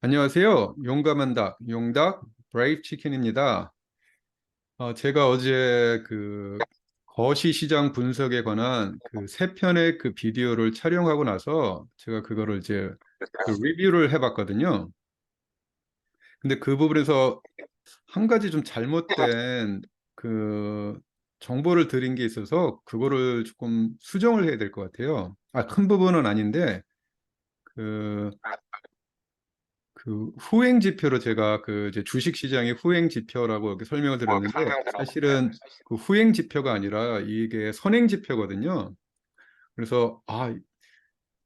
안녕하세요. 용감한 닭, 용닭 브레이브 치킨입니다. 제가 어제 거시 시장 분석에 관한 그 세 편의 그 비디오를 촬영하고 나서 제가 그거를 이제 리뷰를 해봤거든요. 근데 그 부분에서 한 가지 좀 잘못된 그 정보를 드린 게 있어서 그거를 조금 수정을 해야 될 것 같아요. 큰 부분은 아닌데 그 후행 지표로 제가 그 이제 주식 시장의 후행 지표라고 이렇게 설명을 드렸는데 사실은 그 후행 지표가 아니라 이게 선행 지표거든요. 그래서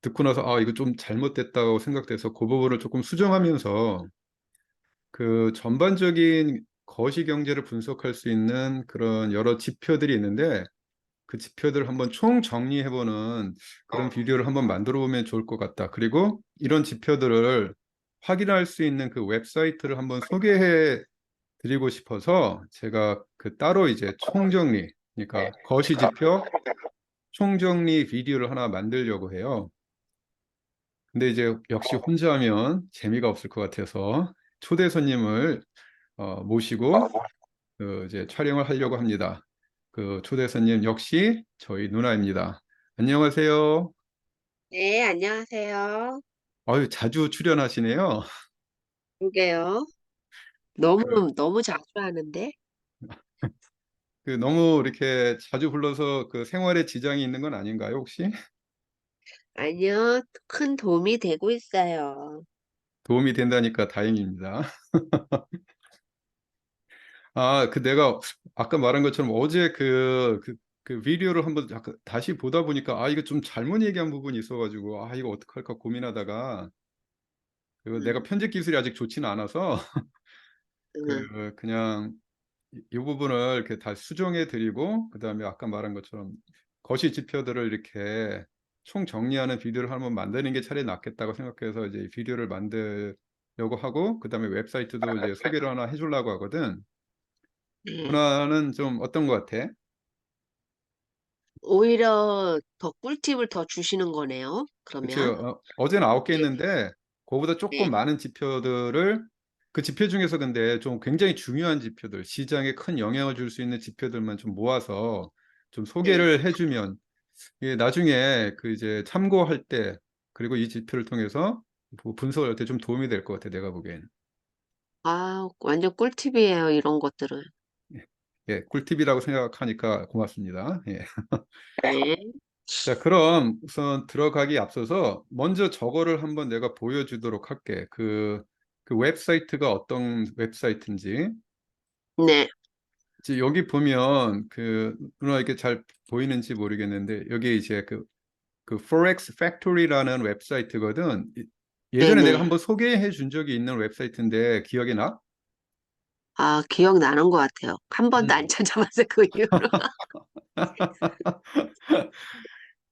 듣고 나서 이거 좀 잘못됐다고 생각돼서 그 부분을 조금 수정하면서 그 전반적인 거시 경제를 분석할 수 있는 그런 여러 지표들이 있는데 그 지표들을 한번 총 정리해보는 그런 비디오를 한번 만들어 보면 좋을 것 같다. 그리고 이런 지표들을 확인할 수 있는 그 웹사이트를 한번 소개해 드리고 싶어서 제가 그 따로 이제 총정리, 그러니까 거시지표 총정리 비디오를 하나 만들려고 해요. 근데 이제 역시 혼자 하면 재미가 없을 것 같아서 초대 손님을 모시고 이제 촬영을 하려고 합니다. 그 초대 손님 역시 저희 누나입니다. 안녕하세요. 네, 안녕하세요. 아유, 자주 출연하시네요. 그러게요. 너무, 그, 너무 자주 하는데? 너무 이렇게 자주 불러서 그 생활에 지장이 있는 건 아닌가요, 혹시? 아니요, 큰 도움이 되고 있어요. 도움이 된다니까 다행입니다. 내가 아까 말한 것처럼 어제 그 비디오를 한번 약간 다시 보다 보니까 이거 좀 잘못 얘기한 부분이 있어가지고 이거 어떡할까 고민하다가 내가 음, 편집 기술이 아직 좋지는 않아서 음, 그냥 이 부분을 이렇게 다 수정해 드리고 그다음에 아까 말한 것처럼 거시 지표들을 이렇게 총 정리하는 비디오를 한번 만드는 게 차라리 낫겠다고 생각해서 이제 이 비디오를 만들려고 하고 그다음에 웹사이트도 이제 소개를 하나 해주려고 하거든. 네. 누나는 좀 어떤 것 같아? 오히려 더 꿀팁을 더 주시는 거네요, 그치? 그러면. 어제는 9개 예, 했는데 그거보다 조금 네. 많은 지표들을 그 지표 중에서 근데 좀 굉장히 중요한 지표들, 시장에 큰 영향을 줄 수 있는 지표들만 좀 모아서 좀 네. 소개를 해주면 이게 나중에 그 이제 참고할 때 그리고 이 지표를 통해서 분석을 할 때 좀 도움이 될 것 같아 내가 보기엔. 완전 꿀팁이에요, 이런 것들은. 예, 예, 꿀팁이라고 생각하니까 고맙습니다. 예. 네. 자, 그럼 우선 들어가기 앞서서 먼저 저거를 한번 내가 보여주도록 할게. 그 웹사이트가 어떤 웹사이트인지. 네. 이제 여기 보면 누나 이게 잘 보이는지 모르겠는데 여기 이제 그 Forex Factory라는 웹사이트거든. 예전에 내가 네네. 한번 소개해 준 적이 있는 웹사이트인데 기억이 나? 기억나는 것 같아요. 한 번도 안 음. 찾아봤어요, 그 이후로.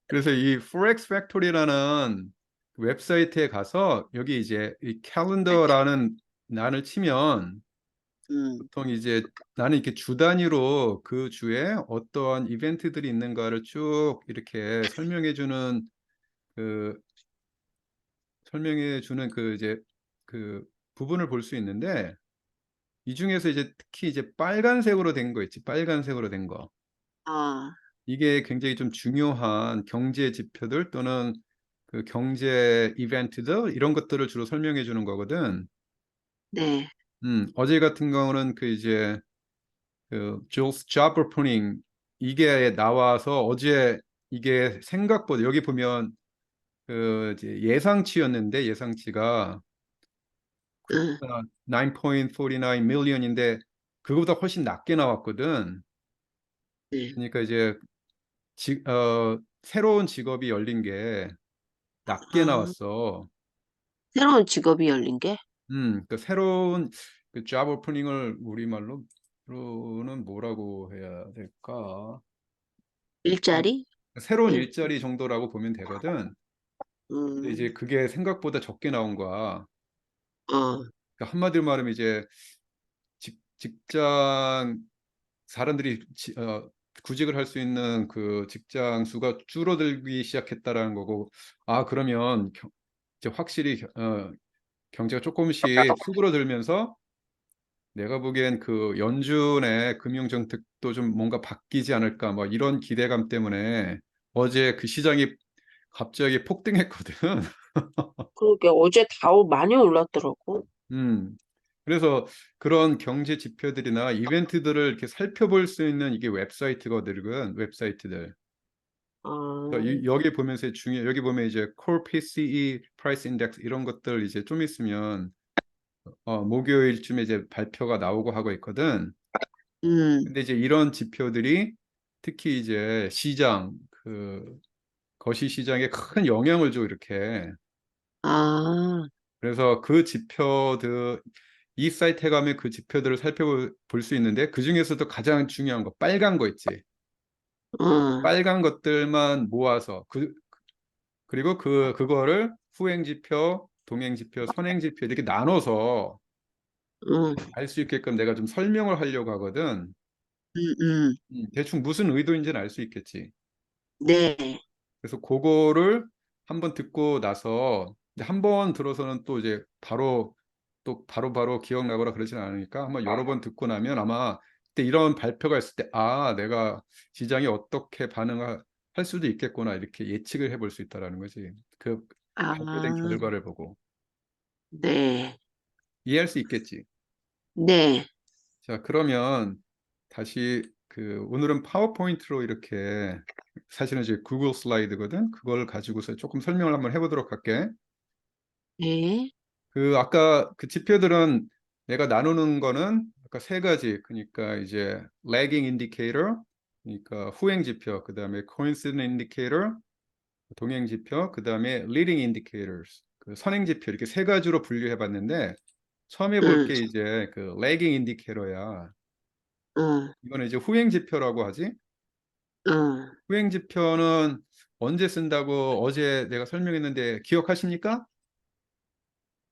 그래서 이 Forex Factory라는 웹사이트에 가서 여기 이제 이 캘린더라는 난을 치면 음, 보통 이제 나는 이렇게 주 단위로 그 주에 어떠한 이벤트들이 있는가를 쭉 이렇게 그 설명해 주는 그 이제 그 부분을 볼 수 있는데 이 중에서 이제 특히 이제 빨간색으로 된 거 있지. 빨간색으로 된 거. 아, 이게 굉장히 좀 중요한 경제 지표들 또는 그 경제 이벤트들 이런 것들을 주로 설명해 주는 거거든. 네. 어제 같은 경우는 그 이제 그 Jules Job Opening 이게 나와서 어제 이게 생각보다 여기 보면 그 이제 예상치였는데 예상치가 음, 9.49 million인데 그거보다 훨씬 낮게 나왔거든. 네. 그러니까 이제 새로운 직업이 열린 게 낮게 아, 나왔어. 새로운 직업이 열린 게? 그 새로운 그 job 오프닝을 우리말로는 뭐라고 해야 될까? 그 일자리? 새로운 일, 일자리 정도라고 보면 되거든. 근데 음, 이제 그게 생각보다 적게 나온 거야. 어, 그러니까 한마디로 말하면 이제 직장 사람들이 구직을 할 수 있는 그 직장 수가 줄어들기 시작했다라는 거고, 그러면 이제 확실히 경제가 조금씩 수그러들면서 내가 보기엔 그 연준의 금융 정책도 좀 뭔가 바뀌지 않을까 뭐 이런 기대감 때문에 어제 그 시장이 갑자기 폭등했거든. 그러게 어제 다우 많이 올랐더라고. 음. 그래서 그런 경제 지표들이나 이벤트들을 이렇게 살펴볼 수 있는 이게 웹사이트거든, 웹사이트들. 그래서 아, 여기 보면서 여기 보면 이제 Core PCE Price Index 이런 것들 이제 좀 있으면 목요일쯤에 이제 발표가 나오고 하고 있거든. 음, 근데 이제 이런 지표들이 특히 이제 그 거시 시장에 큰 영향을 줘 이렇게. 아, 그래서 그 지표들 이 사이트에 가면 그 지표들을 살펴볼 수 있는데 그 중에서도 가장 중요한 거 빨간 거 있지. 어, 빨간 것들만 모아서 그리고 그거를 후행 지표, 동행 지표, 선행 지표 이렇게 나눠서 어, 알 수 있게끔 내가 좀 설명을 하려고 하거든. 음, 음, 대충 무슨 의도인지는 알 수 있겠지. 네, 그래서 그거를 한번 듣고 나서 한 번 들어서는 또 이제 바로 기억나거나 그러진 않으니까 한번 여러 번 듣고 나면 아마 그때 이런 발표가 있을 때 내가 시장이 어떻게 반응할 수도 있겠구나 이렇게 예측을 해볼 수 있다라는 거지. 그 발표된 아, 결과를 보고 네, 이해할 수 있겠지. 네, 자, 그러면 다시 오늘은 파워포인트로 이렇게 사실은 이제 구글 슬라이드거든. 그걸 가지고서 조금 설명을 한번 해보도록 할게. 네, 아까 그 지표들은 내가 나누는 거는 아까 세 가지. 그러니까 이제 lagging indicator, 그러니까 후행 지표, 그다음에 coincident indicator, 동행 지표, 그다음에 leading indicators, 그 선행 지표 이렇게 세 가지로 분류해 봤는데 처음에 볼 응, 게 이제 그 lagging indicator야. 응, 이거는 이제 후행 지표라고 하지. 응. 후행 지표는 언제 쓴다고 어제 내가 설명했는데 기억하십니까?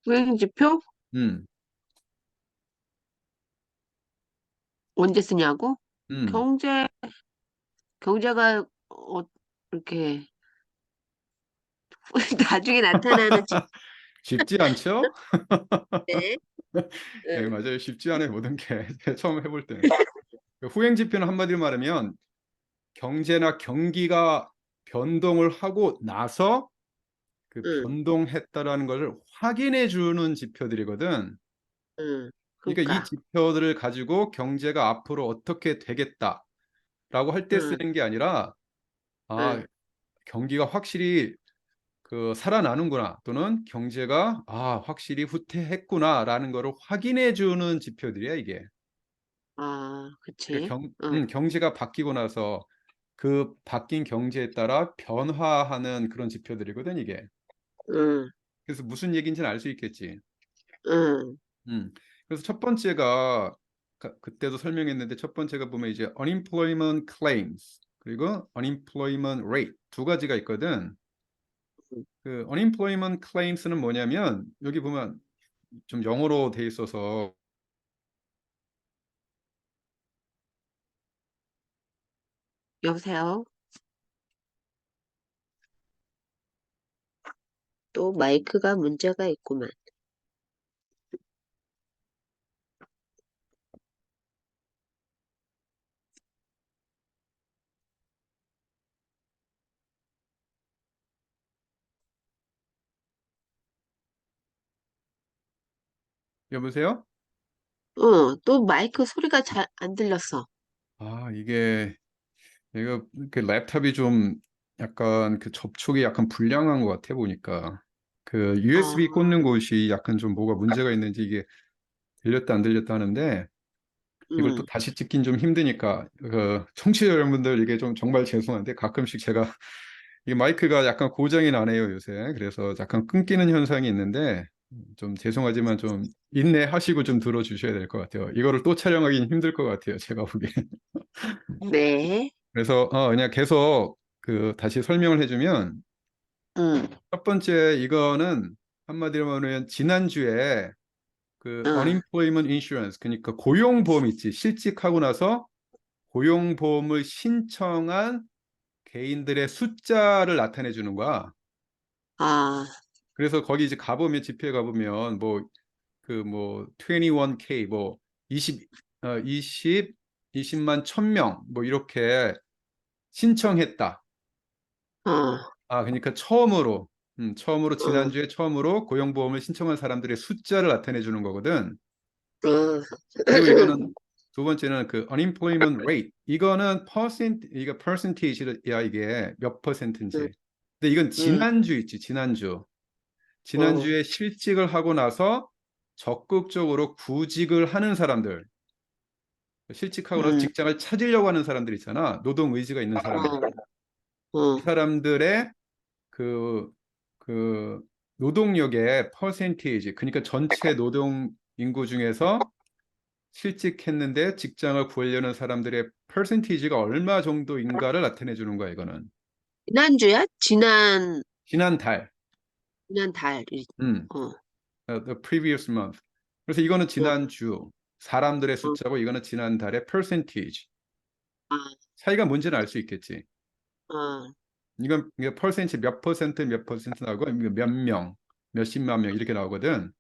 수행지표? 음, 언제 쓰냐고? 음. 경제, 경제가, 이렇게, 나중에 나타나는 쉽지 않죠? 집인데, 네, 응, 맞아요. 쉽지 않아요. 모든 게 처음 해볼 때는. 후행 지표는 한마디로 말하면 경제나 경기가 변동을 하고 나서 그 응, 변동했다라는 것을 확인해 주는 지표들이거든. 응. 그러니까 이 그러니까, 지표들을 가지고 경제가 앞으로 어떻게 되겠다라고 할 때 응, 쓰는 게 아니라 응. 경기가 확실히 살아나는구나 또는 경제가 확실히 후퇴했구나라는 것을 확인해 주는 지표들이야 이게. 아, 그러니까 그치. 응, 경제가 바뀌고 나서 그 바뀐 경제에 따라 변화하는 그런 지표들이거든 이게. 응, 그래서 무슨 얘기인지는 알 수 있겠지. 응, 음. 그래서 첫 번째가 그때도 설명했는데 첫 번째가 보면 이제 unemployment claims 그리고 unemployment rate 두 가지가 있거든. 그 unemployment claims는 뭐냐면 여기 보면 좀 영어로 돼 있어서 여보세요? 또 마이크가 문제가 있구만. 여보세요? 또 마이크 소리가 잘 안 들렸어. 이게 내가 그 랩탑이 좀 약간 그 접촉이 약간 불량한 것 같아 보니까 그 아, USB 꽂는 곳이 약간 좀 뭐가 문제가 있는지 이게 들렸다 안 들렸다 하는데 이걸 또 응, 다시 찍긴 좀 힘드니까 그 청취자 여러분들 이게 좀 정말 죄송한데 가끔씩 제가 이 마이크가 약간 고장이 나네요 요새 그래서 약간 끊기는 현상이 있는데 좀 죄송하지만 좀 인내하시고 좀 들어주셔야 될 것 같아요. 이거를 또 촬영하기는 힘들 것 같아요 제가 보기엔. 네, 그래서 그냥 계속 다시 설명을 해주면 응, 첫 번째 이거는 한마디로 말하면 지난주에 그 응, unemployment insurance 그러니까 고용보험 있지 실직하고 나서 고용보험을 신청한 개인들의 숫자를 나타내 주는 거야. 아, 그래서 거기 이제 가보면 지표에 가보면 뭐 그 뭐 21K 뭐 20, 20만 1000명 뭐 이렇게 신청했다. 어, 아, 그러니까 처음으로 어, 지난주에 처음으로 고용보험을 신청한 사람들의 숫자를 나타내 주는 거거든. 어, 그리고 이거는 두 번째는 그 unemployment rate. 이거는 이거 percentage야 이게 몇 음, 퍼센트인지. 근데 이건 음, 지난주 있지, 지난주. 어, 지난주에 실직을 하고 나서 적극적으로 구직을 하는 사람들, 실직하고 나서 음, 직장을 찾으려고 하는 사람들 있잖아. 노동 의지가 있는 사람들. 어, 이 어, 사람들의 그, 그 노동력의 퍼센테이지, 그러니까 전체 노동 인구 중에서 실직했는데 직장을 구하려는 사람들의 퍼센테이지가 얼마 정도인가를 나타내 주는 거야, 이거는. 지난주야? 지난달, 지난 달, 음, 어, the previous month. 그래서 이거는 어, 지난주 사람들의 어, 숫자고 이거는 지난달의 percentage. 아, 차이가 뭔지는 알 수 있겠지. 아, 이건 이게 퍼센트 몇 퍼센트 나오고 몇 명, 몇십만 명 이렇게 나오거든.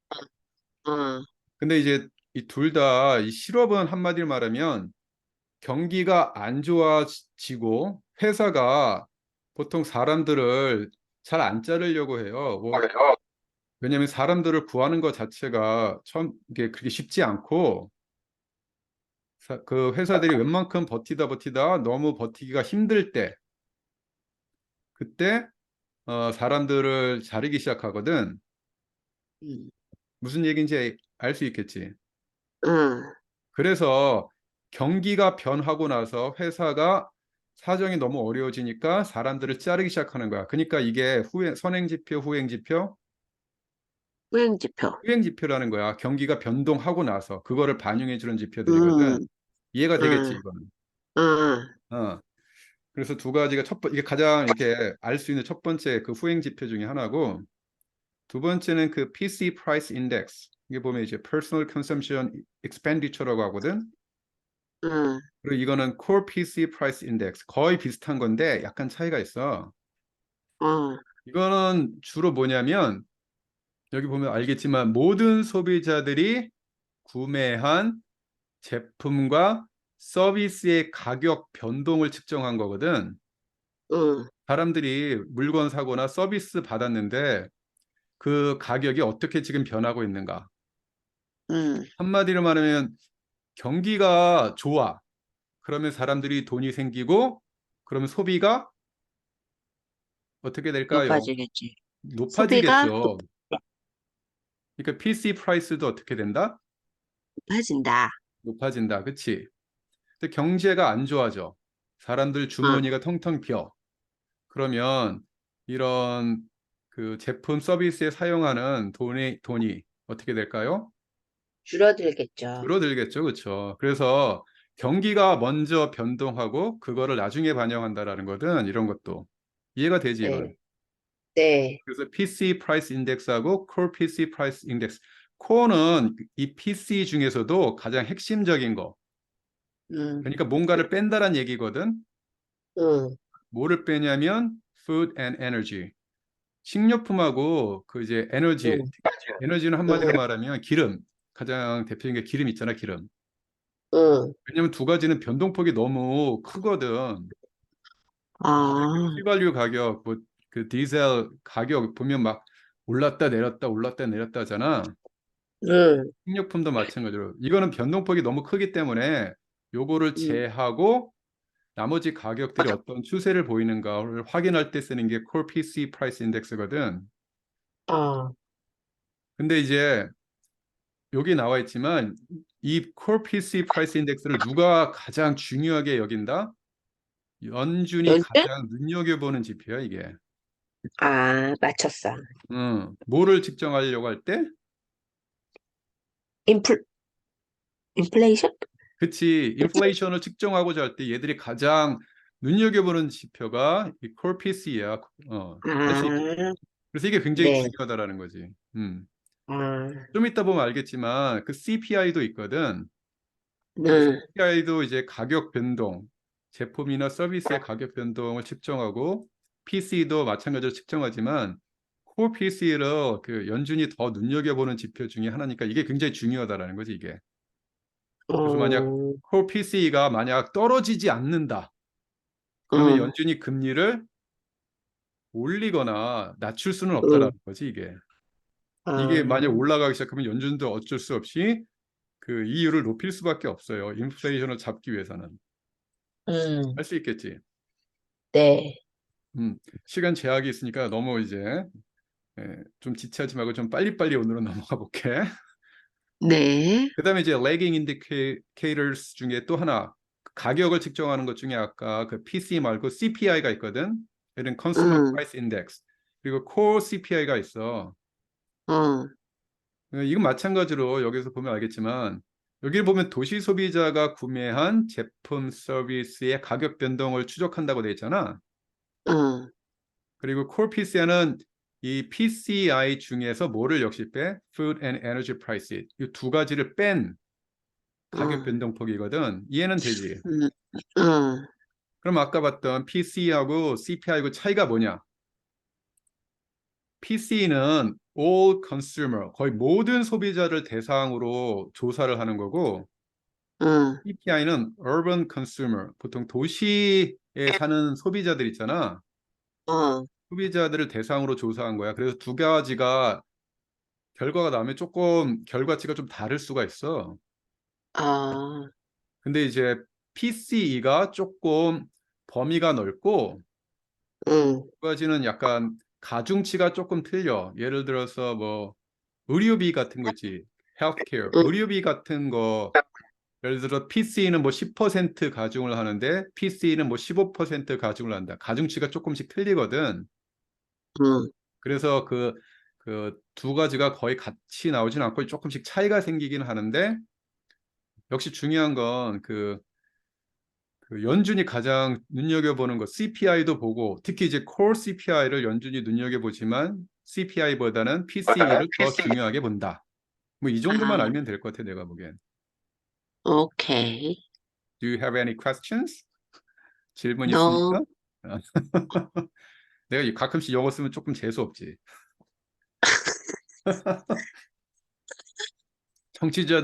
아, 근데 이제 이 둘 다 이 실업은 한마디로 말하면 경기가 안 좋아지고 회사가 보통 사람들을 잘 안 자르려고 해요. 뭐 왜냐하면 사람들을 구하는 것 자체가 처음 이게 그렇게 쉽지 않고 그 회사들이 웬만큼 버티다 너무 버티기가 힘들 때 그때 사람들을 자르기 시작하거든. 음, 무슨 얘기인지 알 수 있겠지. 아, 그래서 경기가 변하고 나서 회사가 사정이 너무 어려워지니까 사람들을 자르기 시작하는 거야. 그러니까 이게 선행지표, 후행지표, 후행지표, 후행지표라는 거야. 경기가 변동하고 나서 그거를 반영해 주는 지표들이거든. 음, 이해가 되겠지, 아, 이거는. 아, 어. 그래서 두 가지가 이게 가장 이렇게 알 수 있는 첫 번째 그 후행지표 중에 하나고 두 번째는 그 PC Price Index. 이게 보면 이제 Personal Consumption Expenditure라고 하거든. 아, 그리고 이거는 Core PC Price Index. 거의 비슷한 건데 약간 차이가 있어. 어, 이거는 주로 뭐냐면 여기 보면 알겠지만 모든 소비자들이 구매한 제품과 서비스의 가격 변동을 측정한 거거든. 어, 사람들이 물건 사거나 서비스 받았는데 그 가격이 어떻게 지금 변하고 있는가. 음, 한마디로 말하면 경기가 좋아. 그러면 사람들이 돈이 생기고 그러면 소비가 어떻게 될까요? 높아지겠지. 소비가 높아지겠죠. 그러니까 PC 프라이스도 어떻게 된다? 높아진다. 높아진다. 그치? 근데 경제가 안 좋아져. 사람들 어, 주머니가 텅텅 비어. 그러면 이런 그 제품 서비스에 사용하는 돈이 어떻게 될까요? 줄어들겠죠. 줄어들겠죠. 그렇죠. 그래서 경기가 먼저 변동하고 그거를 나중에 반영한다라는 거든 이런 것도 이해가 되지 이거는. 네, 네, 그래서 PC 프라이스 인덱스하고 콜 PC 프라이스 인덱스. 코어는 이 PC 중에서도 가장 핵심적인 거. 음, 그러니까 뭔가를 뺀다란 얘기거든. 음, 뭐를 빼냐면 food and energy. 식료품하고 그 이제 에너지. 음, 에너지는 한마디로 음, 말하면 기름. 가장 대표적인 게 기름 있잖아, 기름. 음, 왜냐면 두 가지는 변동폭이 너무 크거든. 아, 휘발유 가격, 뭐 그 디젤 가격 보면 막 올랐다 내렸다 하잖아. 음, 식료품도 마찬가지로 이거는 변동폭이 너무 크기 때문에 요거를 음, 제하고 나머지 가격들이 어떤 추세를 보이는가를 확인할 때 쓰는 게 Core PC Price Index거든. 아, 근데 이제 여기 나와 있지만 이 Core PC Price Index를 누가 가장 중요하게 여긴다? 연준이 연준? 가장 눈여겨보는 지표야, 이게. 아, 맞췄어. 뭐를 측정하려고 할 때? 인플, 인플레이션? 그치. 인플레이션을 측정하고자 할 때 얘들이 가장 눈여겨보는 지표가 이 Core PC야. 알 수 있겠지. 아, 그래서 이게 굉장히 네, 중요하다라는 거지. 아, 좀 이따 보면 알겠지만 그 CPI도 있거든. 음, CPI도 이제 가격 변동, 제품이나 서비스의 가격 변동을 측정하고 PC도 마찬가지로 측정하지만 core PC를 그 연준이 더 눈여겨보는 지표 중에 하나니까 이게 굉장히 중요하다라는 거지 이게. 그래서 만약 어, core PC가 만약 떨어지지 않는다. 그러면 어, 연준이 금리를 올리거나 낮출 수는 없다라는 응, 거지 이게. 이게 만약 아, 올라가기 시작하면 연준도 어쩔 수 없이 그 이율을 높일 수밖에 없어요. 인플레이션을 잡기 위해서는. 할 음, 수 있겠지. 네, 시간 제약이 있으니까 너무 이제 좀 지체하지 말고 좀 빨리빨리 오늘은 넘어가 볼게. 네, 그다음에 이제 lagging indicators 중에 또 하나 가격을 측정하는 것 중에 아까 그 PC 말고 CPI가 있거든. 이런 Consumer 응, Price Index. 그리고 Core CPI가 있어. 어, 이건 마찬가지로 여기서 보면 알겠지만 여기를 보면 도시 소비자가 구매한 제품 서비스의 가격 변동을 추적한다고 돼 있잖아. 어, 그리고 core PCI는 이 PCI 중에서 뭐를 역시 빼? Food and Energy Price. 이 두 가지를 뺀 가격 어, 변동폭이거든. 이해는 되지? 음, 어, 그럼 아까 봤던 PC하고 CPI하고 차이가 뭐냐? PC는 all consumer, 거의 모든 소비자를 대상으로 조사를 하는 거고 어, CPI는 urban consumer, 보통 도시에 사는 소비자들 있잖아. 어, 소비자들을 대상으로 조사한 거야. 그래서 두 가지가 결과가 나오면 조금 결과치가 좀 다를 수가 있어. 아, 근데 이제 PCE가 조금 범위가 넓고 응, 두 가지는 약간 가중치가 조금 틀려. 예를 들어서 뭐 의료비 같은 거 있지. 헬스케어. 응, 의료비 같은 거 예를 들어 PC는 뭐 10% 가중을 하는데 PC는 뭐 15% 가중을 한다. 가중치가 조금씩 틀리거든. 응, 그래서 그 두 가지가 거의 같이 나오진 않고 조금씩 차이가 생기긴 하는데 역시 중요한 건 그 연준이 가장 눈여겨보는 거 CPI도 보고 특히 이제 core CPI를 연준이 눈여겨보지만 CPI보다는 PCE를 더 중요하게 본다. 뭐 이 정도만 아, 알면 될 것 같아 내가 보기엔. 오케이. Do you have any questions? 질문 No, 있습니까? 아, 내가 가끔씩 영어 쓰면 조금 재수 없지.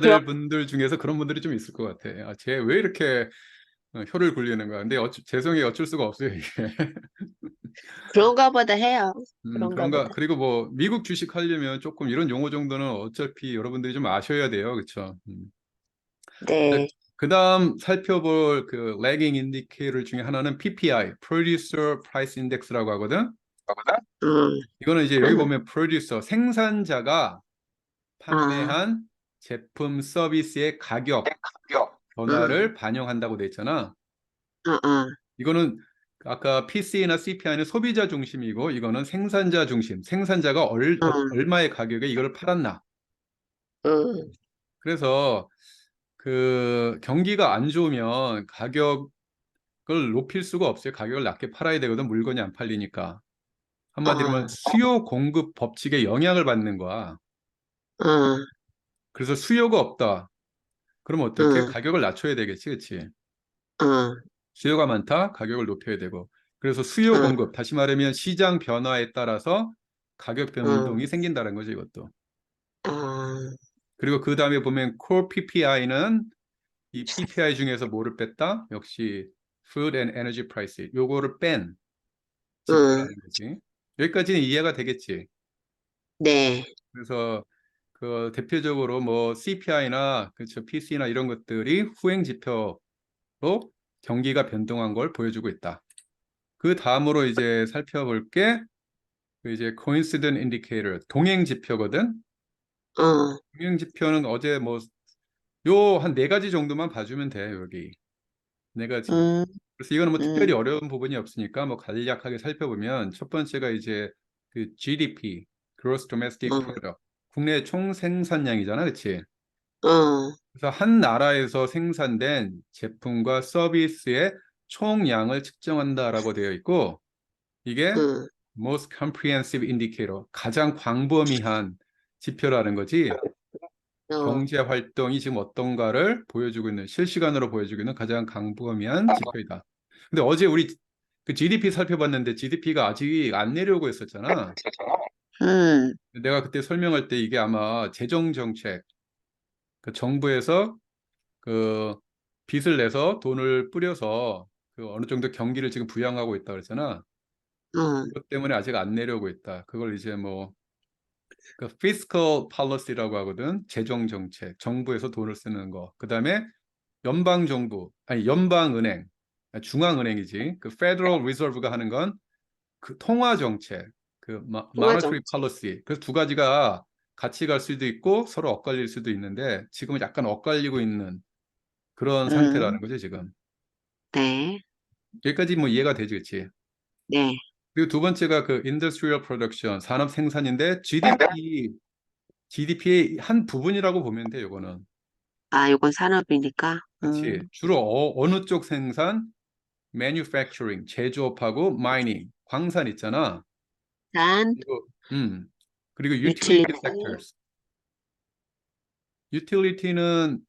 그럼, 청취자들 분들 중에서 그런 분들이 좀 있을 것 같아. 아, 쟤 왜 이렇게 혀를 굴리는 거야? 근데 죄송해요. 어쩔 수가 없어요, 이게. 그런가 보다 해요. 그런가 그런가. 보다. 그리고 뭐 미국 주식 하려면 조금 이런 용어 정도는 어차피 여러분들이 좀 아셔야 돼요. 그렇죠? 네, 그다음 살펴볼 그 lagging indicator 중에 하나는 PPI, Producer Price Index라고 하거든. 응, 이거는 이제 여기 보면 producer, 생산자가 아, 판매한 제품 서비스의 가격 응, 변화를 반영한다고 돼 있잖아. 어, 어, 이거는 아까 PC나 CPI는 소비자 중심이고 이거는 생산자 중심. 생산자가 응, 얼마의 가격에 이걸 팔았나. 응, 그래서 그 경기가 안 좋으면 가격을 높일 수가 없어요. 가격을 낮게 팔아야 되거든. 물건이 안 팔리니까. 한마디로 어, 말 수요 공급 법칙에 영향을 받는 거야. 어, 그래서 수요가 없다. 그럼 어떻게? 응, 가격을 낮춰야 되겠지, 그치? 어, 수요가 많다, 가격을 높여야 되고. 그래서 수요 어, 공급, 다시 말하면 시장 변화에 따라서 가격 어, 변동이 생긴다는 거죠, 이것도. 어, 그리고 그 다음에 보면 core PPI는 이 PPI 중에서 뭐를 뺐다? 역시 Food and Energy Price. 요거를 뺀 응, 지표라는 거지. 여기까지는 이해가 되겠지. 네, 그래서 그 대표적으로 뭐 CPI나 그쵸 PC나 이런 것들이 후행 지표로 경기가 변동한 걸 보여주고 있다. 그 다음으로 이제 살펴볼 게 그 이제 coincident indicator 동행 지표거든. 어, 동행 지표는 어제 뭐 요 한 네 가지 정도만 봐주면 돼 여기 네 가지. 음, 그래서 이거는 뭐 특별히 음, 어려운 부분이 없으니까 뭐 간략하게 살펴보면 첫 번째가 이제 그 GDP, Gross Domestic 어, Product, 국내 총 생산량이잖아, 그렇지? 어, 그래서 한 나라에서 생산된 제품과 서비스의 총량을 측정한다라고 되어 있고 이게 응, most comprehensive indicator, 가장 광범위한 지표라는 거지. 어, 경제 활동이 지금 어떤가를 보여주고 있는 실시간으로 보여주고 있는 가장 광범위한 지표이다. 근데 어제 우리 그 GDP 살펴봤는데 GDP가 아직 안 내려오고 있었잖아. 음, 내가 그때 설명할 때 이게 아마 재정 정책, 그 정부에서 그 빚을 내서 돈을 뿌려서 그 어느 정도 경기를 지금 부양하고 있다 그랬잖아. 어, 그것 때문에 아직 안 내려오고 있다. 그걸 이제 뭐 그 fiscal policy라고 하거든. 재정 정책, 정부에서 돈을 쓰는 거. 그다음에 연방 정부, 아니 연방은행, 아니, 중앙은행이지. 그 Federal Reserve가 하는 건 그 통화 정책, 그 monetary 통화정책. policy. 그래서 두 가지가 같이 갈 수도 있고 서로 엇갈릴 수도 있는데 지금은 약간 엇갈리고 있는 그런 상태라는 음, 거죠, 지금. 네, 여기까지 뭐 이해가 되지, 그치? 네. 그리고 두 번째가 그 industrial production, 산업 생산인데 GDP의 한 부분이라고 보면 돼, 요거는. 아, 요건 산업이니까. 그치? 주로 어느 쪽 생산? manufacturing, 제조업하고 mining, 광산 있잖아. 산, 그리고, 그리고 utility 유틸리티, sectors. utility는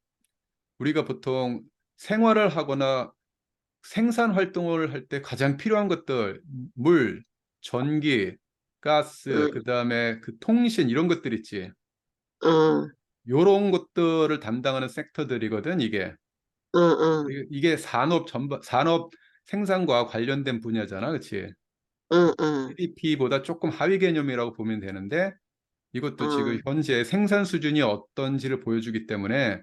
우리가 보통 생활을 하거나 생산 활동을 할 때 가장 필요한 것들, 물, 전기, 가스, 응, 그다음에 그 통신 이런 것들 있지. 응, 요런 것들을 담당하는 섹터들이거든, 이게. 응, 응, 이게 산업 생산과 관련된 분야잖아, 그렇지? 응, 응, GDP보다 조금 하위 개념이라고 보면 되는데 이것도 지금 응, 현재 생산 수준이 어떤지를 보여주기 때문에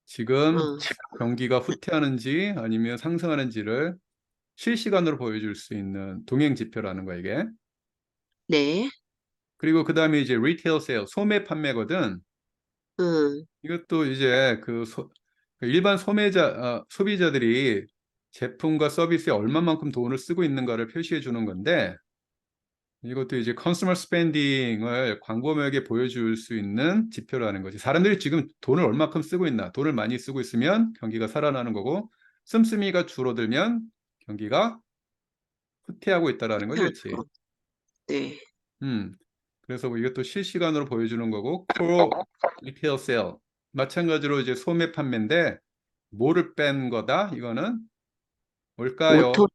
지금 응. 경기가 후퇴하는지 아니면 상승하는지를 실시간으로 보여줄 수 있는 동행 지표라는 거야, 이게. 네, 그리고 그다음에 이제 리테일 세일, 소매 판매거든. 응, 이것도 이제 그 일반 소비자들이 제품과 서비스에 얼마만큼 돈을 쓰고 있는가를 표시해 주는 건데 이것도 이제 컨슈머 스pen딩을 광범위하게 보여줄 수 있는 지표라는 거지. 사람들이 지금 돈을 얼마큼 쓰고 있나? 돈을 많이 쓰고 있으면 경기가 살아나는 거고 씀씀이가 줄어들면 경기가 후퇴하고 있다라는 거지, 그렇지? 네. 음. 그래서 뭐 이것도 실시간으로 보여주는 거고 코어 리테일 세일 마찬가지로 이제 소매 판매인데 뭐를 뺀 거다? 이거는 뭘까요? 오토,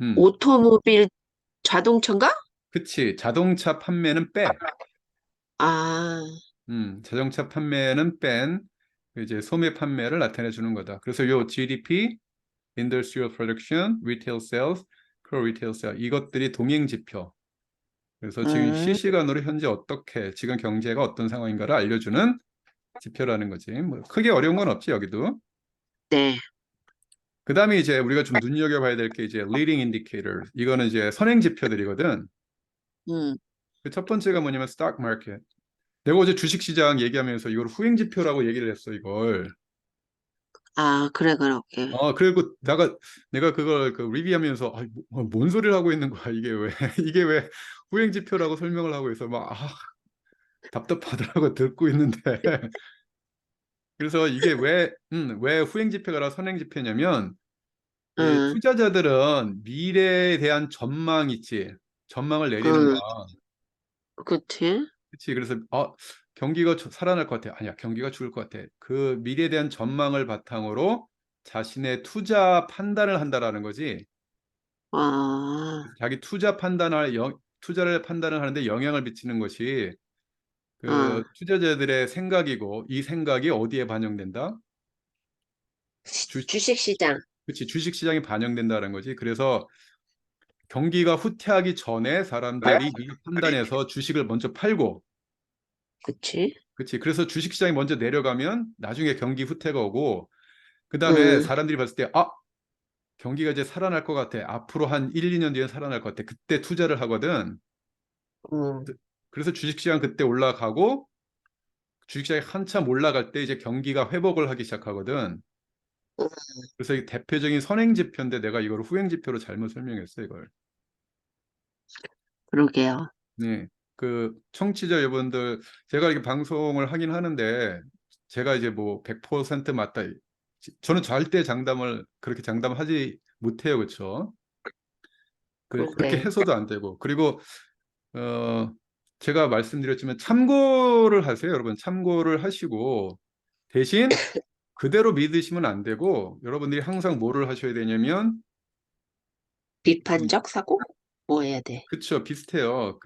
음. 오토모빌 자동차인가? 그치. 자동차 판매는 빼. 아, 자동차 판매는 뺀 이제 소매 판매를 나타내 주는 거다. 그래서 요 GDP, Industrial Production, Retail Sales, Core Retail Sales 이것들이 동행 지표. 그래서 지금 음, 실시간으로 현재 어떻게 지금 경제가 어떤 상황인가를 알려주는 지표라는 거지. 뭐 크게 어려운 건 없지 여기도. 네, 그다음에 이제 우리가 좀 눈여겨봐야 될 게 이제 leading indicator. 이거는 이제 선행 지표들이거든. 음, 그 첫 번째가 뭐냐면 stock market. 내가 어제 주식시장 얘기하면서 이걸 후행 지표라고 얘기를 했어 이걸. 아, 그래, 그렇게. 그리고 내가 그걸 그 리뷰하면서 뭔 소리를 하고 있는 거야 이게 왜 이게 왜 후행 지표라고 설명을 하고 있어 막 답답하더라고 듣고 있는데 그래서 이게 왜 후행 지표가 아니라 선행 지표냐면 이 응, 투자자들은 미래에 대한 전망 있지 전망을 내리는 응, 거야 그치? 그렇지 그래서 경기가 살아날 것 같아 아니야 경기가 죽을 것 같아 그 미래에 대한 전망을 바탕으로 자신의 투자 판단을 한다라는 거지 아, 그래서 자기 투자를 판단을 하는데 영향을 미치는 것이 그 응, 투자자들의 생각이고 이 생각이 어디에 반영된다? 주, 주식시장. 그치, 주식 시장에 반영된다는 거지. 그래서 경기가 후퇴하기 전에 사람들이 미리 판단해서 주식을 먼저 팔고, 그치? 그치. 그래서 주식 시장이 먼저 내려가면 나중에 경기 후퇴가 오고, 그 다음에 응, 사람들이 봤을 때, 경기가 이제 살아날 것 같아. 앞으로 한 1, 2년 뒤에 살아날 것 같아. 그때 투자를 하거든. 응, 그래서 주식 시장 그때 올라가고, 주식시장이 한참 올라갈 때 이제 경기가 회복을 하기 시작하거든. 응, 그래서 이 대표적인 선행 지표인데 내가 이걸 후행 지표로 잘못 설명했어, 이걸. 그러게요. 네. 그 청취자 여러분들 제가 이렇게 방송을 하긴 하는데 제가 이제 뭐 100% 맞다. 저는 절대 장담을 그렇게 장담하지 못해요. 그렇죠? 그렇게 그러게. 해서도 안 되고. 그리고 어 제가 말씀드렸지만 참고를 하세요, 여러분. 참고를 하시고 대신 그대로 믿으시면 안 되고 여러분들이 항상 뭐를 하셔야 되냐면 이- 비판적 사고? 뭐 해야 돼? 그쵸 비슷해요.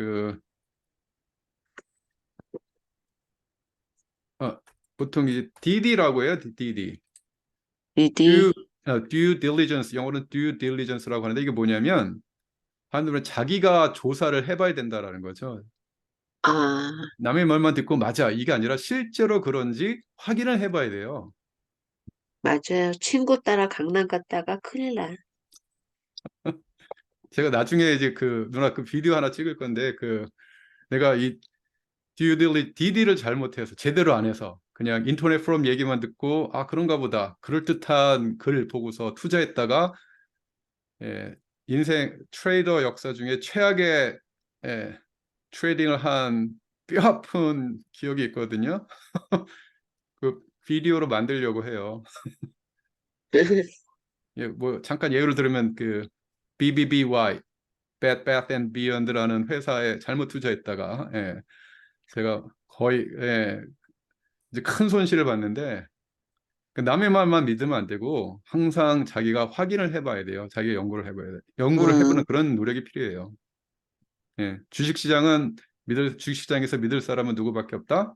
보통 이제 DD라고 해요. DD. 리디, due, due diligence, 영어로는 due diligence라고 하는데 이게 뭐냐면 한국은 자기가 조사를 해봐야 된다라는 거죠. 아, 남의 말만 듣고 맞아 이게 아니라 실제로 그런지 확인을 해봐야 돼요. 맞아요. 친구 따라 강남 갔다가 큰일 나. 제가 나중에 이제 그 누나 그 비디오 하나 찍을 건데 그 내가 이 DD를 잘못해서 제대로 안 해서 그냥 인터넷 포럼 얘기만 듣고 아 그런가 보다 그럴듯한 글 보고서 투자했다가 예, 인생 트레이더 역사 중에 최악의 예, 트레이딩을 한 뼈아픈 기억이 있거든요. 그 비디오로 만들려고 해요. 예, 뭐 잠깐 예를 들면 그 BBBY Bed Bath and Beyond라는 회사에 잘못 투자했다가 예, 제가 거의 예, 이제 큰 손실을 봤는데 그 남의 말만 믿으면 안 되고 항상 자기가 확인을 해봐야 돼요. 자기가 연구를 해봐야 돼요. 연구를 해보는 음, 그런 노력이 필요해요. 예, 주식시장에서 믿을 사람은 누구밖에 없다?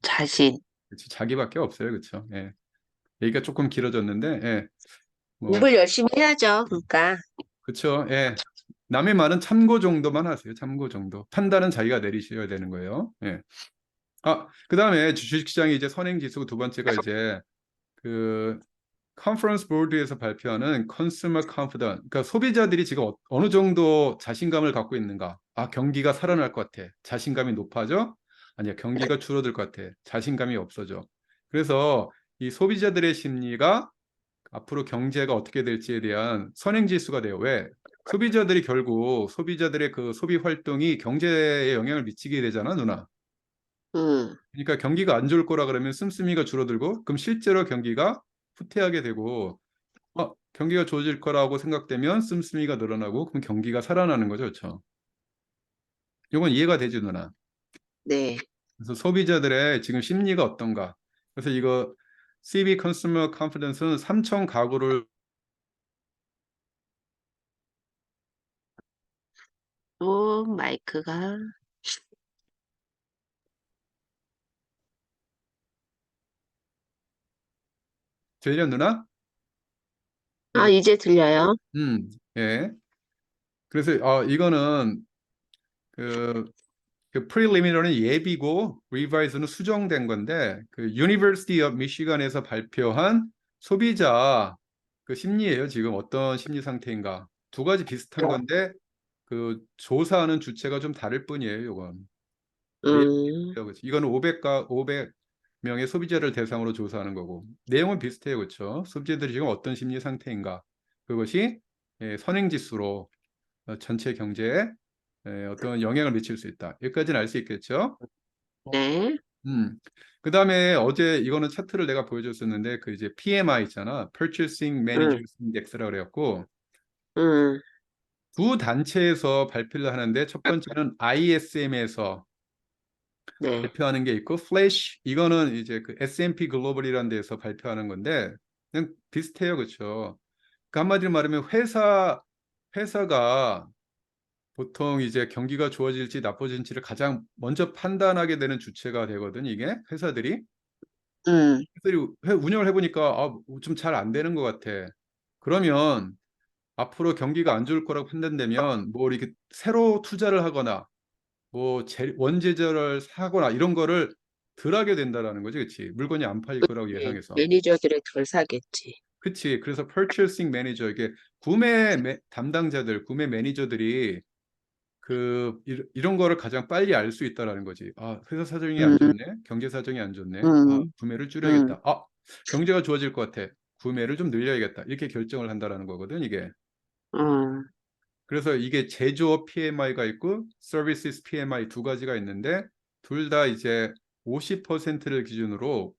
자신. 그치, 자기밖에 없어요. 그렇죠? 예. 얘기가 조금 길어졌는데 예, 뭐 공부를 열심히 해야죠. 그러니까. 그렇죠. 예. 남의 말은 참고 정도만 하세요. 참고 정도. 판단은 자기가 내리셔야 되는 거예요. 예. 아, 그다음에 주식시장이 이제 선행지수 두 번째가 이제 그 컨퍼런스 보드에서 발표하는 컨슈머 컨피던스, 그러니까 소비자들이 지금 어느 정도 자신감을 갖고 있는가? 아, 경기가 살아날 것 같아. 자신감이 높아져? 아니야, 경기가 줄어들 것 같아. 자신감이 없어져. 그래서 이 소비자들의 심리가 앞으로 경제가 어떻게 될지에 대한 선행지수가 돼요. 왜? 소비자들이 결국 소비자들의 그 소비 활동이 경제에 영향을 미치게 되잖아, 누나. 음, 그러니까 경기가 안 좋을 거라 그러면 씀씀이가 줄어들고, 그럼 실제로 경기가 후퇴하게 되고, 경기가 좋아질 거라고 생각되면 씀씀이가 늘어나고, 그럼 경기가 살아나는 거죠, 그렇죠? 이건 이해가 되지, 누나. 네. 그래서 소비자들의 지금 심리가 어떤가? 그래서 이거 CB Consumer Confidence는 3천 가구를 마이크가. 들려, 누나? 아, 예, 이제 들려요. 예. 그래서 이거는 그, 그 preliminary는 예비고 revise는 수정된 건데 그 University of Michigan에서 발표한 소비자 그 심리예요. 지금 어떤 심리 상태인가. 두 가지 비슷한 건데 그 조사하는 주체가 좀 다를 뿐이에요. 이건 내용이 음, 비슷해요. 그렇죠? 이거는 500명의 소비자를 대상으로 조사하는 거고 내용은 비슷해요. 그렇죠? 소비자들이 지금 어떤 심리 상태인가. 그것이 선행지수로 전체 경제에 어떤 영향을 미칠 수 있다. 여기까지는 알 수 있겠죠? 네. 음. 그다음에 어제 이거는 차트를 내가 보여줬었는데 그 이제 PMI 있잖아. Purchasing 음, Managers Index라고 그래갖고 음, 두 단체에서 발표를 하는데 첫 번째는 ISM에서 네. 발표하는 게 있고 플래시 이거는 이제 그 S&P 글로벌이라는 데서 발표하는 건데 그냥 비슷해요. 그렇죠? 그 한마디로 말하면 회사가 보통 이제 경기가 좋아질지 나빠질지를 가장 먼저 판단하게 되는 주체가 되거든, 이게 회사들이. 음, 회사들이 운영을 해보니까 좀 잘 안 되는 것 같아. 그러면 앞으로 경기가 안 좋을 거라고 판단되면 뭐 이렇게 새로 투자를 하거나 뭐 원재료를 사거나 이런 거를 덜 하게 된다라는 거지, 그렇지? 물건이 안 팔릴 거라고 네. 예상해서. 매니저들이 덜 사겠지. 그치? 그래서 purchasing manager 이게 담당자들, 구매 매니저들이 이런 거를 가장 빨리 알 수 있다라는 거지. 아, 회사 사정이 안 음, 좋네. 경제 사정이 안 좋네. 아, 음, 구매를 음, 줄여야겠다. 경제가 좋아질 것 같아. 구매를 좀 늘려야겠다. 이렇게 결정을 한다라는 거거든, 이게. 음, 그래서 이게 제조업 PMI가 있고 서비스 PMI 두 가지가 있는데 둘 다 이제 50%를 기준으로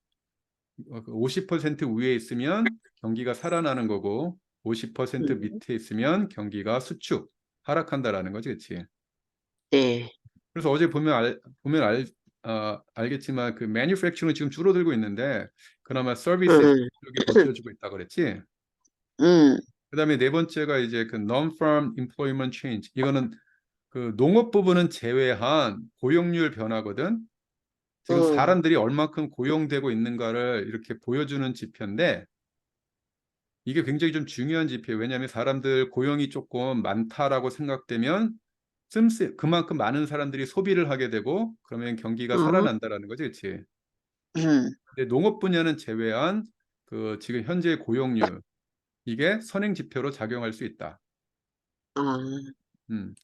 50% 위에 있으면 경기가 살아나는 거고 50% 음, 밑에 있으면 경기가 수축, 하락한다라는 거지, 그렇지? 네. 그래서 어제 알겠지만 그 매니팩처링은 지금 줄어들고 있는데 그나마 서비스 음, 쪽이 버텨주고 있다 그랬지. 음, 그다음에 네 번째가 이제 그 non-farm employment change. 이거는 그 농업 부분은 제외한 고용률 변화거든. 지금 어, 사람들이 얼만큼 고용되고 있는가를 이렇게 보여주는 지표인데 이게 굉장히 좀 중요한 지표예요. 왜냐하면 사람들 고용이 조금 많다라고 생각되면 그만큼 많은 사람들이 소비를 하게 되고 그러면 경기가 어, 살아난다라는 거지, 그렇지? 음, 근데 농업 분야는 제외한 그 지금 현재 고용률 이게 선행 지표로 작용할 수 있다. 아, 음.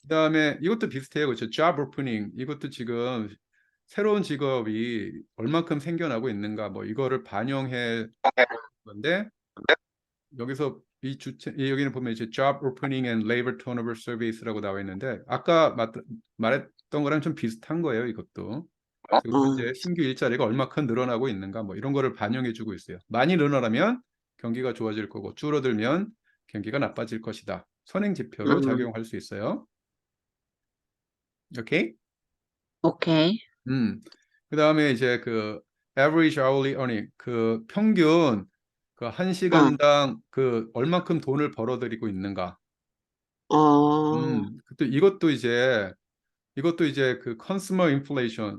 그다음에 이것도 비슷해요. 그렇죠? job opening 이것도 지금 새로운 직업이 얼만큼 생겨나고 있는가 뭐 이거를 반영해 건데 여기서 여기는 보면 이제 job opening and labor turnover surveys라고 나와 있는데 아까 말했던 거랑 좀 비슷한 거예요. 이것도 지금 어, 현재 신규 일자리가 얼마큼 늘어나고 있는가 뭐 이런 거를 반영해 주고 있어요. 많이 늘어나면 경기가 좋아질 거고 줄어들면 경기가 나빠질 것이다. 선행 지표로 음, 작용할 수 있어요. 오케이? 오케이. 음. 그다음에 이제 그 average hourly earning 그 평균 그 한 어, 시간당 그 얼마큼 돈을 벌어들이고 있는가. 어, 또 이것도 이제 그 consumer inflation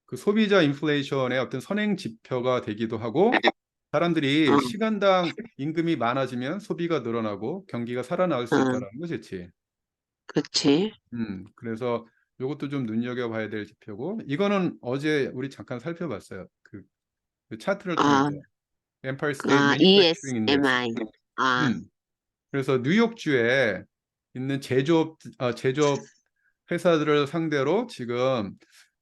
그 소비자 인플레이션의 어떤 선행 지표가 되기도 하고 사람들이 어, 시간당 임금이 많아지면 소비가 늘어나고 경기가 살아날 수 어, 있다라는 거지. 그치. 그래서 이것도 좀 눈여겨봐야 될 지표고 이거는 어제 우리 잠깐 살펴봤어요. 그 차트를 아, 통해서 Empire State Manufacturing Index. ESMI. 아, 음, 그래서 뉴욕주에 있는 제조업 회사들을 상대로 지금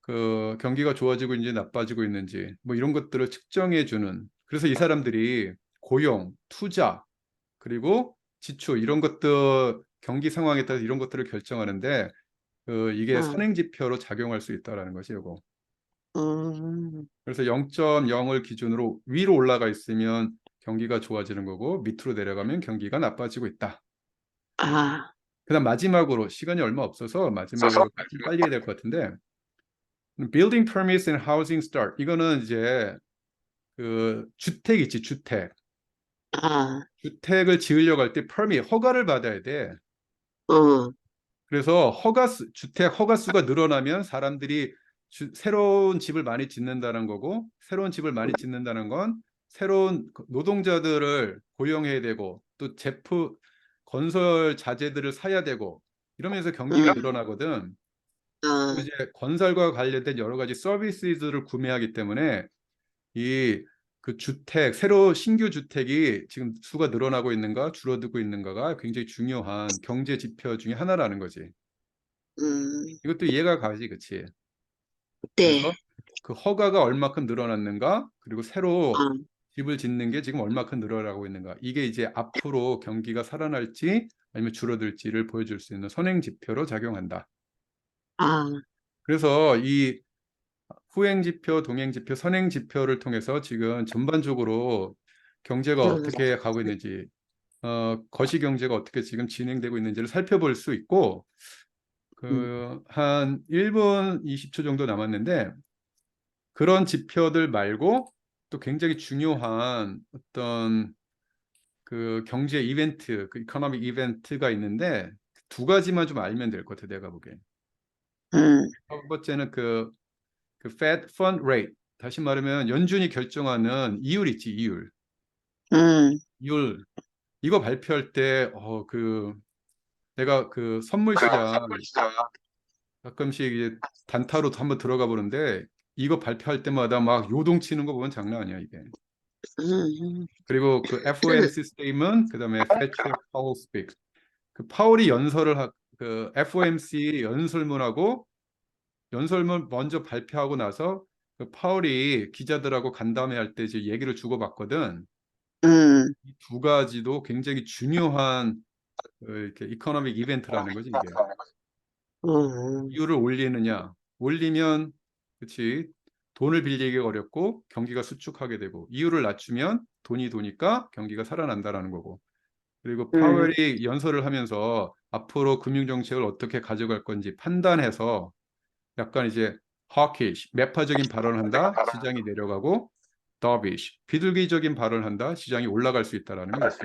그 경기가 좋아지고 있는지 나빠지고 있는지 뭐 이런 것들을 측정해 주는 그래서 이 사람들이 고용, 투자 그리고 지출 이런 것들 경기 상황에 따라서 이런 것들을 결정하는데 이게 어, 선행 지표로 작용할 수 있다라는 것이 고 음, 그래서 0.0을 기준으로 위로 올라가 있으면 경기가 좋아지는 거고 밑으로 내려가면 경기가 나빠지고 있다. 아, 그다음 마지막으로 시간이 얼마 없어서 마지막으로 좀 빨리 해야 될 것 같은데 Building permits and housing start 이거는 이제 그 주택 있지 주택 아, 주택을 지으려고 할 때 permit 허가를 받아야 돼. 어, 그래서 주택 허가 수가 늘어나면 사람들이 새로운 집을 많이 짓는다는 거고 새로운 집을 많이 짓는다는 건 새로운 노동자들을 고용해야 되고 또 건설 자재들을 사야 되고 이러면서 경기가 음, 늘어나거든. 그럼 아, 이제 건설과 관련된 여러 가지 서비스들을 구매하기 때문에 이 그 새로 신규 주택이 지금 수가 늘어나고 있는가 줄어들고 있는가가 굉장히 중요한 경제 지표 중에 하나라는 거지. 음, 이것도 이해가 가지, 그치? 네, 그래서 그 허가가 얼마큼 늘어났는가, 그리고 새로 어, 집을 짓는 게 지금 얼마큼 늘어나고 있는가. 이게 이제 앞으로 경기가 살아날지 아니면 줄어들지를 보여줄 수 있는 선행 지표로 작용한다. 아, 그래서 이 후행 지표, 동행 지표, 선행 지표를 통해서 지금 전반적으로 경제가 음, 어떻게 가고 있는지, 거시 경제가 어떻게 지금 진행되고 있는지를 살펴볼 수 있고, 음, 한 1분 20초 정도 남았는데, 그런 지표들 말고 또 굉장히 중요한 어떤 그 경제 이벤트, 그 이코노믹 이벤트가 있는데, 두 가지만 좀 알면 될 것 같아, 내가 보기엔. 음, 첫 번째는 그 Fed Fund Rate, 다시 말하면 연준이 결정하는 이율 있지, 이율. 음, 이율. 이거 발표할 때, 내가 그 선물 시장 가끔씩 이제 단타로 한번 들어가 보는데, 이거 발표할 때마다 막 요동치는 거 보면 장난 아니야, 이게. 음, 그리고 그 FOMC statement, 그다음에 Fed Chair Powell speak. 그 파월이 그 FOMC 연설문하고 연설문 먼저 발표하고 나서 그 파월이 기자들하고 간담회 할 때 이제 얘기를 주고받거든. 음, 이 두 가지도 굉장히 중요한 이렇게 이코노믹 이벤트라는 거지 이게. 음, 이율을 올리느냐, 올리면 그렇지 돈을 빌리기 어렵고 경기가 수축하게 되고 이율을 낮추면 돈이 도니까 경기가 살아난다라는 거고. 그리고 음, 파웰이 연설을 하면서 앞으로 금융 정책을 어떻게 가져갈 건지 판단해서 약간 이제 hawkish, 매파적인 발언을 한다, 시장이 내려가고 dovish, 비둘기적인 발언을 한다, 시장이 올라갈 수 있다라는 거겠지.